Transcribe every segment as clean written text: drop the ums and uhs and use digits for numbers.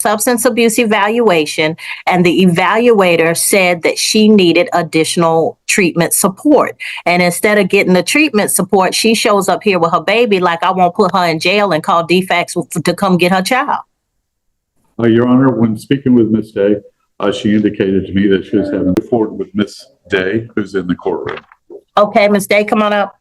substance abuse evaluation, and the evaluator said that she needed additional treatment support. And instead of getting the treatment support, she shows up here with her baby like I won't put her in jail and call defects to come get her child. Your Honor, when speaking with Ms. Day, she indicated to me that she was having a report with Ms. Day, who's in the courtroom. Okay, Ms. Day, come on up.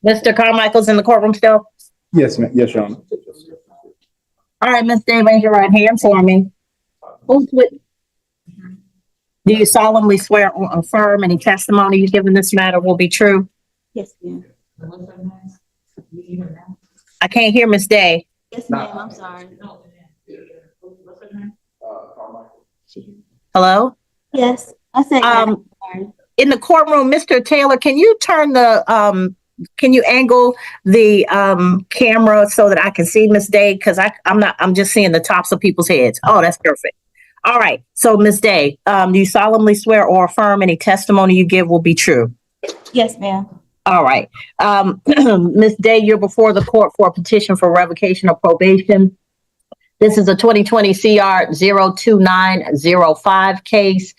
Mr. Carmichael's in the courtroom still? Yes, ma'am. Yes, Your Honor. All right, Ms. Day, raise your right hand for me. Who's with? Do you solemnly swear or affirm any testimony you give in this matter will be true? Yes, ma'am. I can't hear Ms. Day. Yes, ma'am. I'm sorry. Hello? Yes, I said yes. Sorry. In the courtroom, Mr. Taylor, can you turn the can you angle the camera so that I can see Ms. Day? Because I'm just seeing the tops of people's heads. Oh, that's perfect. All right. So Ms. Day, do you solemnly swear or affirm any testimony you give will be true? Yes, ma'am. All right. Ms. Day, you're before the court for a petition for revocation of probation. This is a 2020 CR 02905 case.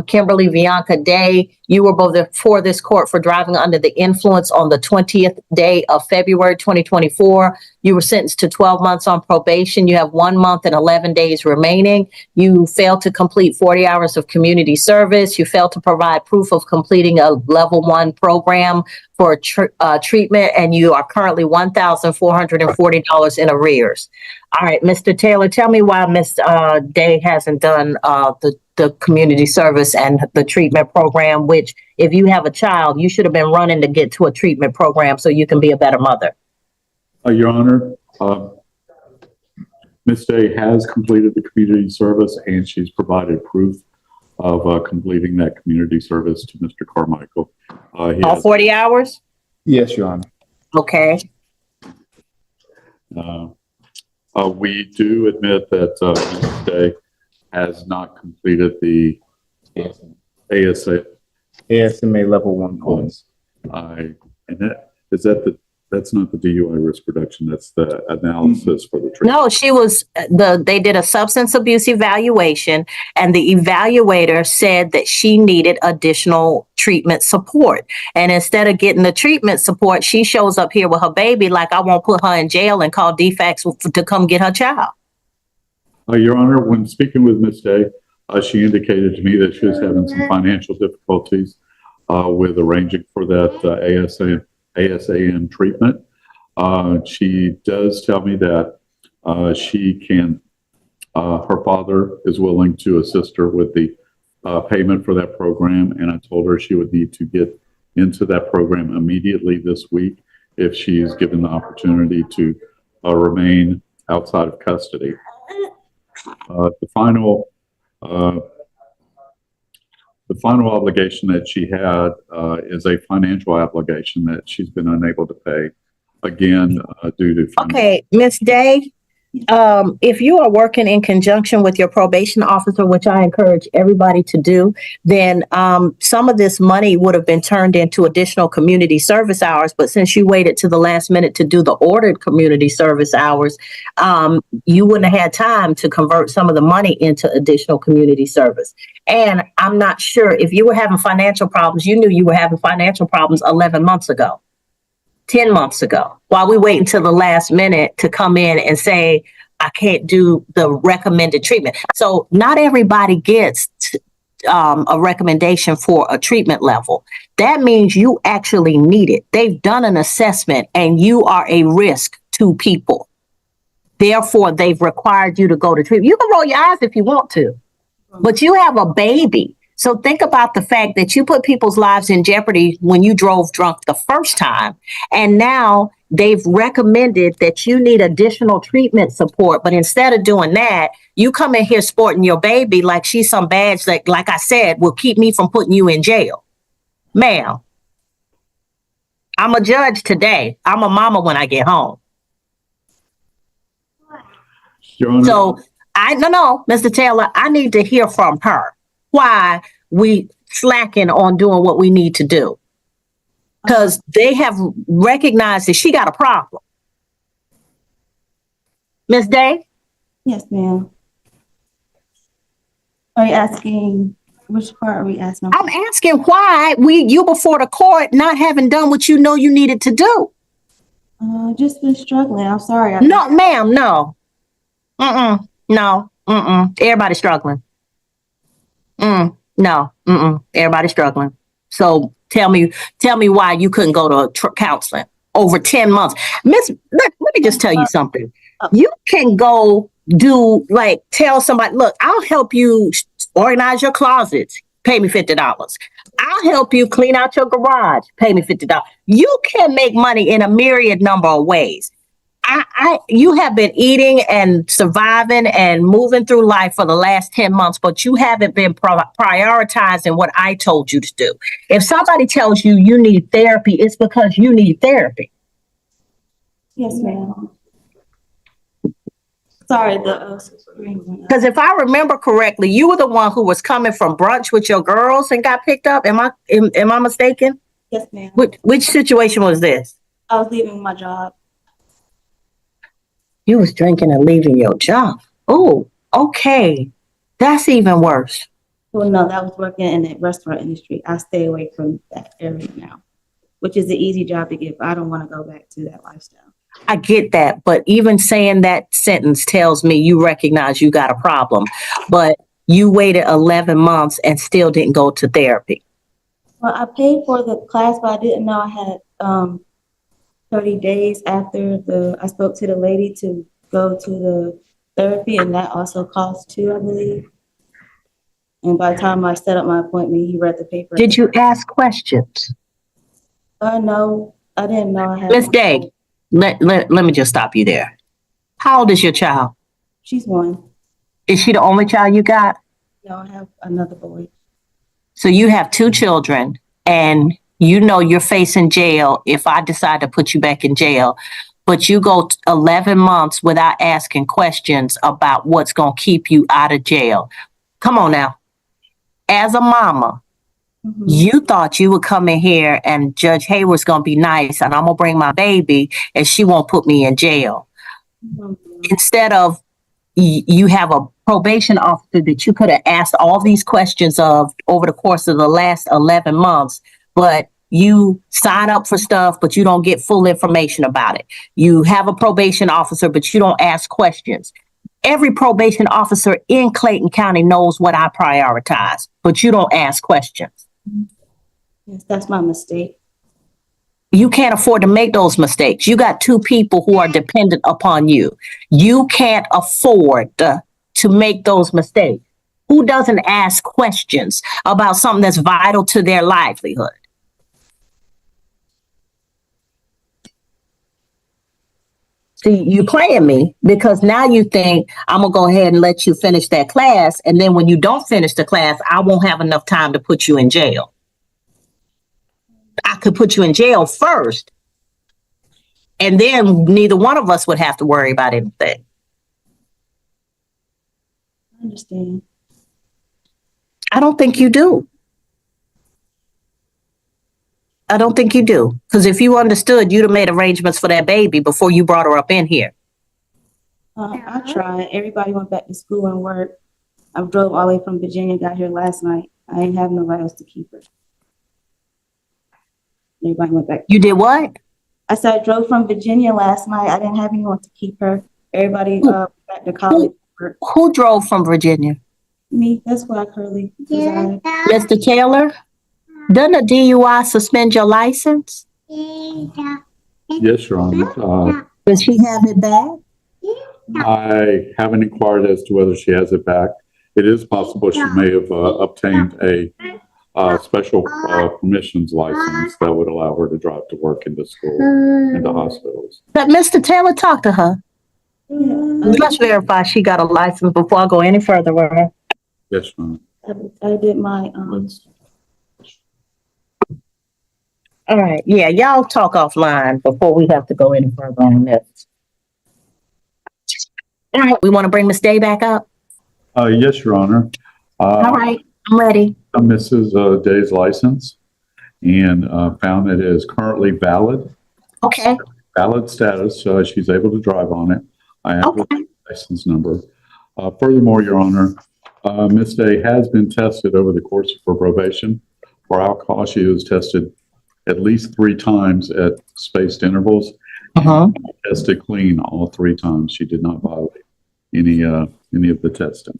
Kimberly Bianca Day, you were before this court for driving under the influence on the 20th day of February 2024. You were sentenced to 12 months on probation. You have 1 month and 11 days remaining. You failed to complete 40 hours of community service. You failed to provide proof of completing a level 1 program for treatment, and you are currently $1,440 in arrears. All right, Mr. Taylor, tell me why Ms. Day hasn't done the community service and the treatment program, which if you have a child, you should have been running to get to a treatment program so you can be a better mother. Your Honor, Ms. Day has completed the community service and she's provided proof of completing that community service to Mr. Carmichael. All 40 hours? Yes, Your Honor. Okay. We do admit that Ms. Day has not completed the ASMA level 1 course. That's not the DUI risk reduction. That's the analysis for the treatment. No, they did a substance abuse evaluation, and the evaluator said that she needed additional treatment support. And instead of getting the treatment support, she shows up here with her baby like I won't put her in jail and call defects to come get her child. Your Honor, when speaking with Ms. Day, she indicated to me that she was having some financial difficulties with arranging for that ASAN treatment. She does tell me that she can, her father is willing to assist her with the payment for that program, and I told her she would need to get into that program immediately this week if she is given the opportunity to remain outside of custody. The final obligation that she had is a financial obligation that she's been unable to pay, again, due to Okay, Ms. Day, if you are working in conjunction with your probation officer, which I encourage everybody to do, then some of this money would have been turned into additional community service hours. But since you waited to the last minute to do the ordered community service hours, you wouldn't have had time to convert some of the money into additional community service. And I'm not sure if you were having financial problems, you knew you were having financial problems 11 months ago. 10 months ago, while we wait until the last minute to come in and say, I can't do the recommended treatment. So not everybody gets a recommendation for a treatment level. That means you actually need it. They've done an assessment and you are a risk to people. Therefore, they've required you to go to treatment. You can roll your eyes if you want to, but you have a baby. So think about the fact that you put people's lives in jeopardy when you drove drunk the first time. And now they've recommended that you need additional treatment support. But instead of doing that, you come in here sporting your baby like she's some badge that, like I said, will keep me from putting you in jail. Ma'am, I'm a judge today. I'm a mama when I get home. Your Honor, So no, Mr. Taylor, I need to hear from her why we slacking on doing what we need to do. because they have recognized that she got a problem. Ms. Day? Yes, ma'am. Are you asking, which part are we asking? I'm asking why you before the court not having done what you know you needed to do. Just been struggling. I'm sorry. No, ma'am, no. No. Everybody's struggling. No. Everybody's struggling. So tell me why you couldn't go to counseling over 10 months. Miss, let me just tell you something. You can go tell somebody, look, I'll help you organize your closets. Pay me $50. I'll help you clean out your garage. Pay me $50. You can make money in a myriad number of ways. You have been eating and surviving and moving through life for the last 10 months, but you haven't been prioritizing what I told you to do. If somebody tells you you need therapy, it's because you need therapy. Yes, ma'am. Sorry, because if I remember correctly, you were the one who was coming from brunch with your girls and got picked up. Am I mistaken? Yes, ma'am. Which situation was this? I was leaving my job. You was drinking and leaving your job. Oh, okay. That's even worse. Well, no, that was working in the restaurant industry. I stay away from that area now, which is an easy job to get, but I don't want to go back to that lifestyle. I get that, but even saying that sentence tells me you recognize you got a problem, but you waited 11 months and still didn't go to therapy. Well, I paid for the class, but I didn't know I had 30 days after I spoke to the lady to go to the therapy, and that also cost too, I believe. And by the time I set up my appointment, he read the paper. Did you ask questions? No, I didn't know I had. Miss Day, let me just stop you there. How old is your child? She's 1. Is she the only child you got? No, I have another boy. So you have 2 children, and you know you're facing jail if I decide to put you back in jail, but you go 11 months without asking questions about what's going to keep you out of jail. Come on now. As a mama, you thought you would come in here and Judge Hayward's going to be nice and I'm going to bring my baby and she won't put me in jail. Instead of you have a probation officer that you could have asked all these questions of over the course of the last 11 months, but you sign up for stuff, but you don't get full information about it. You have a probation officer, but you don't ask questions. Every probation officer in Clayton County knows what I prioritize, but you don't ask questions. Yes, that's my mistake. You can't afford to make those mistakes. You got 2 people who are dependent upon you. You can't afford to make those mistakes. Who doesn't ask questions about something that's vital to their livelihood? See, you playing me because now you think I'm going to go ahead and let you finish that class. And then when you don't finish the class, I won't have enough time to put you in jail. I could put you in jail first. And then neither one of us would have to worry about anything. I understand. I don't think you do. I don't think you do. Because if you understood, you'd have made arrangements for that baby before you brought her up in here. I tried. Everybody went back to school and work. I drove all the way from Virginia, got here last night. I ain't have nobody else to keep her. Everybody went back. You did what? I said I drove from Virginia last night. I didn't have anyone to keep her. Everybody back to college. Who drove from Virginia? Me. That's why I currently reside. Mr. Taylor, doesn't a DUI suspend your license? Yes, Your Honor. Does she have it back? I haven't inquired as to whether she has it back. It is possible she may have obtained a special permissions license that would allow her to drive to work, into school, into hospitals. But Mr. Taylor, talk to her. Let's verify she got a license before I go any further with her. Yes, Your Honor. I did my All right. Yeah, y'all talk offline before we have to go any further on this. All right. We want to bring Miss Day back up. Yes, Your Honor. All right. I'm ready. Mrs. Day's license, and found that it is currently Okay, valid status, so she's able to drive on it. I have the okay, license number. Furthermore, Your Honor, Ms. Day has been tested over the course of her probation for alcohol. She was tested at least 3 times at spaced intervals, uh-huh. tested clean all 3 times. She did not violate any of the testing.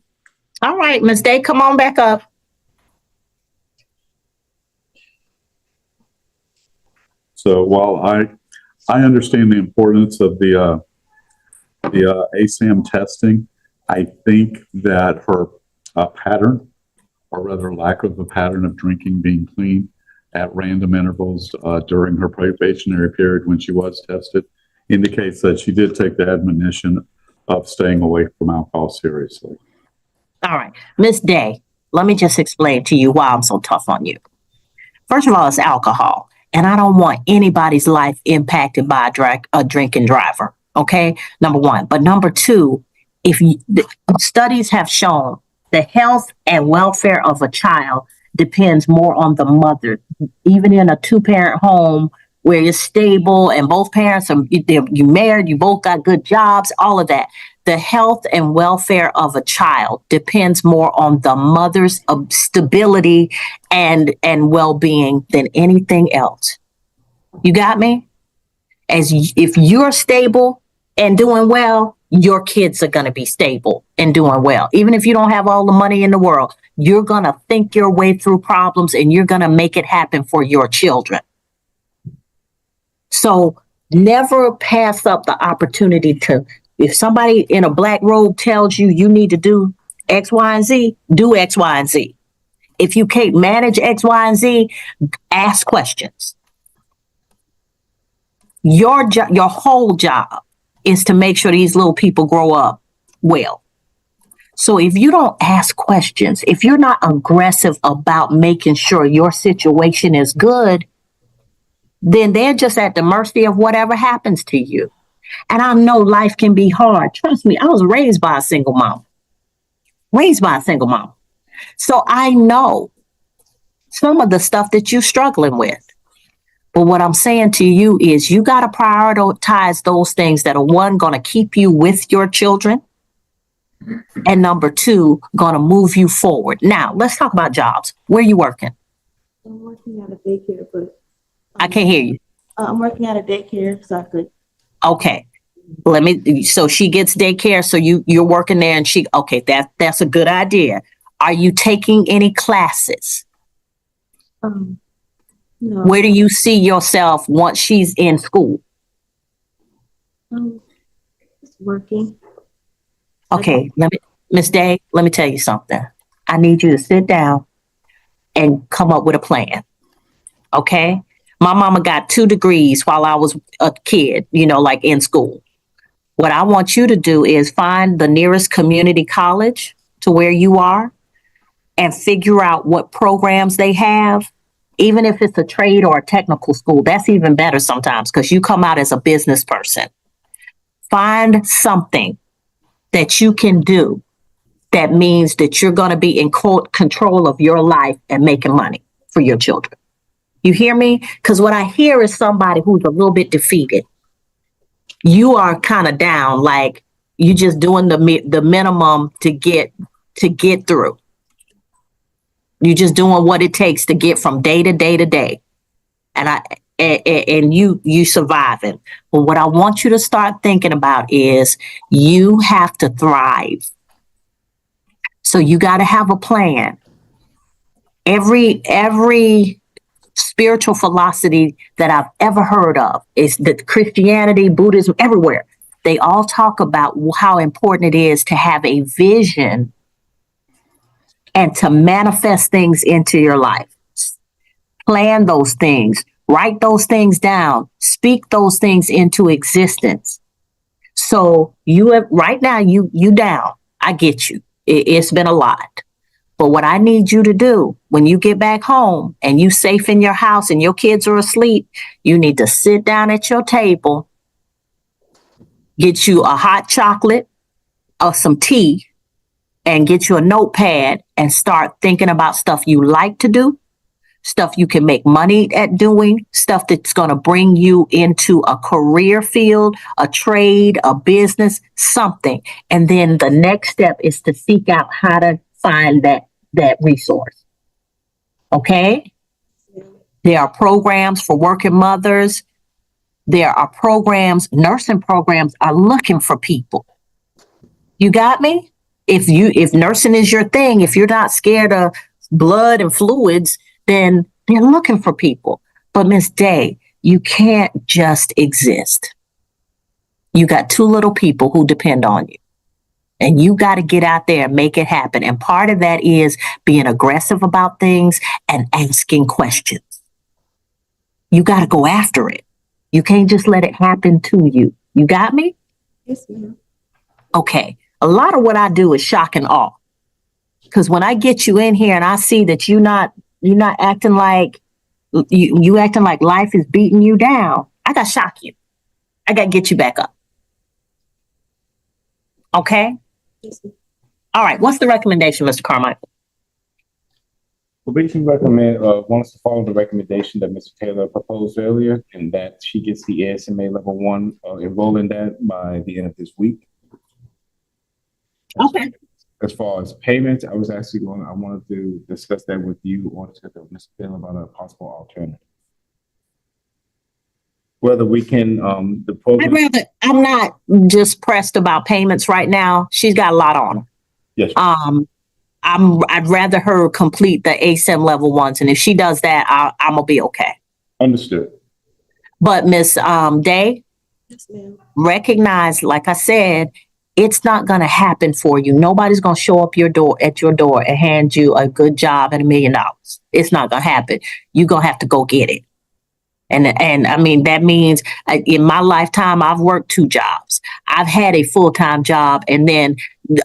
All right, Ms. Day, come on back up. So while I understand the importance of the ASAM testing, I think that her pattern, or rather lack of a pattern of drinking being clean at random intervals during her probationary period when she was tested, indicates that she did take the admonition of staying away from alcohol seriously. All right, Ms. Day, let me just explain to you why I'm so tough on you. First of all, it's alcohol, and I don't want anybody's life impacted by a drinking driver. Okay, number one. But number two, the studies have shown the health and welfare of a child depends more on the mother, even in a 2-parent home where you're stable and both parents are you married, you both got good jobs, all of that. The health and welfare of a child depends more on the mother's stability and well-being than anything else. You got me? If you're stable and doing well, your kids are going to be stable and doing well. Even if you don't have all the money in the world, you're going to think your way through problems and you're going to make it happen for your children. So never pass up the opportunity to, if somebody in a black robe tells you you need to do X, Y, and Z, do X, Y, and Z. If you can't manage X, Y, and Z, ask questions. Your whole job is to make sure these little people grow up well. So if you don't ask questions, if you're not aggressive about making sure your situation is good, then they're just at the mercy of whatever happens to you. And I know life can be hard. Trust me, I was raised by a single mom. So I know some of the stuff that you're struggling with. But what I'm saying to you is you got to prioritize those things that are, one, going to keep you with your children, and number two, going to move you forward. Now, let's talk about jobs. Where are you working? I'm working at a daycare, but I can't hear you. I'm working at a daycare, so I could. Okay. So she gets daycare, so you're working there, and okay, that's a good idea. Are you taking any classes? No. Where do you see yourself once she's in school? Just working. Okay, Miss Day, let me tell you something. I need you to sit down and come up with a plan. Okay? My mama got 2 degrees while I was a kid, like in school. What I want you to do is find the nearest community college to where you are and figure out what programs they have. Even if it's a trade or a technical school, that's even better sometimes because you come out as a business person. Find something that you can do that means that you're going to be in control of your life and making money for your children. You hear me? Because what I hear is somebody who's a little bit defeated. You are kind of down, like you're just doing the minimum to get through. You're just doing what it takes to get from day to day to day. And you surviving. But what I want you to start thinking about is you have to thrive. So you got to have a plan. Every spiritual philosophy that I've ever heard of is that Christianity, Buddhism, everywhere, they all talk about how important it is to have a vision and to manifest things into your life. Plan those things, write those things down, speak those things into existence. So right now you down. I get you. It's been a lot. But what I need you to do when you get back home and you safe in your house and your kids are asleep, you need to sit down at your table, get you a hot chocolate or some tea, and get you a notepad and start thinking about stuff you like to do, stuff you can make money at doing, stuff that's going to bring you into a career field, a trade, a business, something. And then the next step is to seek out how to find that resource. Okay? There are programs for working mothers. There are programs, nursing programs are looking for people. You got me? If nursing is your thing, if you're not scared of blood and fluids, then they're looking for people. But Miss Day, you can't just exist. You got two little people who depend on you. And you got to get out there and make it happen. And part of that is being aggressive about things and asking questions. You got to go after it. You can't just let it happen to you. You got me? Yes, ma'am. Okay. A lot of what I do is shock and awe. Because when I get you in here and I see that you're not acting like you acting like life is beating you down, I got to shock you. I got to get you back up. Okay? Yes, ma'am. All right. What's the recommendation, Mr. Carmichael? Probation wants to follow the recommendation that Mr. Taylor proposed earlier, and that she gets the ASMA level 1, enroll in that by the end of this week. Okay. As far as payments, I wanted to discuss that with you or discuss with Mr. Taylor about a possible alternative. Whether we can, the program. I'm not just pressed about payments right now. She's got a lot on her. Yes. I'd rather her complete the ASIM level 1s. And if she does that, I'm gonna be okay. Understood. But Miss Day, Yes, ma'am. recognize, like I said, it's not gonna happen for you. Nobody's gonna show up at your door and hand you a good job and $1 million. It's not gonna happen. You're gonna have to go get it. And I mean, that means in my lifetime, I've worked 2 jobs. I've had a full-time job and then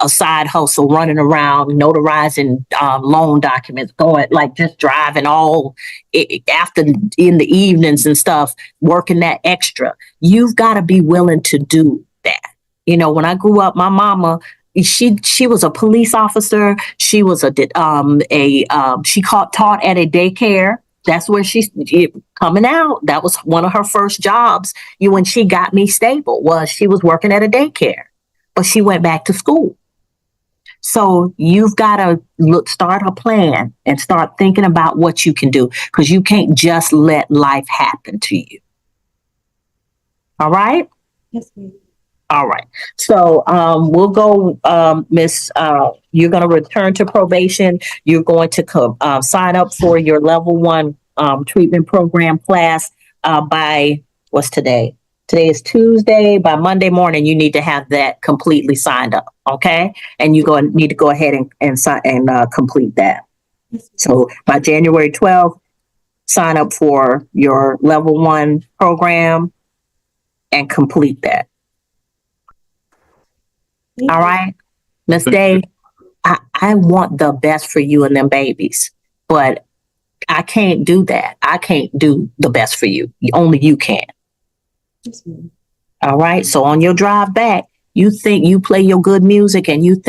a side hustle running around, notarizing loan documents, going like just driving after in the evenings and stuff, working that extra. You've got to be willing to do that. You know, when I grew up, my mama, she was a police officer. She was she taught at a daycare. That's where she's coming out. That was one of her first jobs. When she got me stable, she was working at a daycare, but she went back to school. So you've got to start a plan and start thinking about what you can do, because you can't just let life happen to you. All right. Yes, ma'am. All right. So we'll go, Miss. You're going to return to probation. You're going to sign up for your level 1 treatment program class by what's today? Today is Tuesday. By Monday morning, you need to have that completely signed up. Okay, and you need to go ahead and complete that. Yes, ma'am. So by January 12th, sign up for your level 1 program and complete that. Thank All you. right, Miss Day, I want the best for you and them babies, but I can't do that. I can't do the best for you. Only you can. Yes, ma'am. All right. So on your drive back, you play your good music and you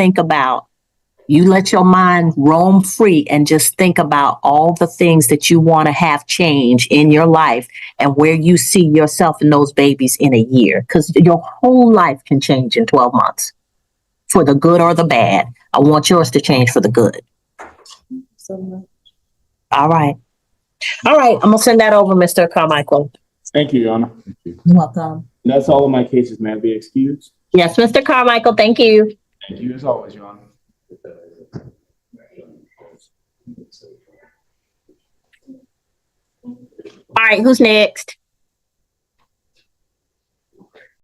let your mind roam free and just think about all the things that you want to have change in your life and where you see yourself and those babies in a year, because your whole life can change in 12 months. For the good or the bad. I want yours to change for the good. So much. All right. All right. I'm going to send that over, Mr. Carmichael. Thank you, Your Honor. You're welcome. And that's all of my cases, ma'am. Be excused. Yes, Mr. Carmichael. Thank you. Thank you as always, Your Honor. All right. Who's next?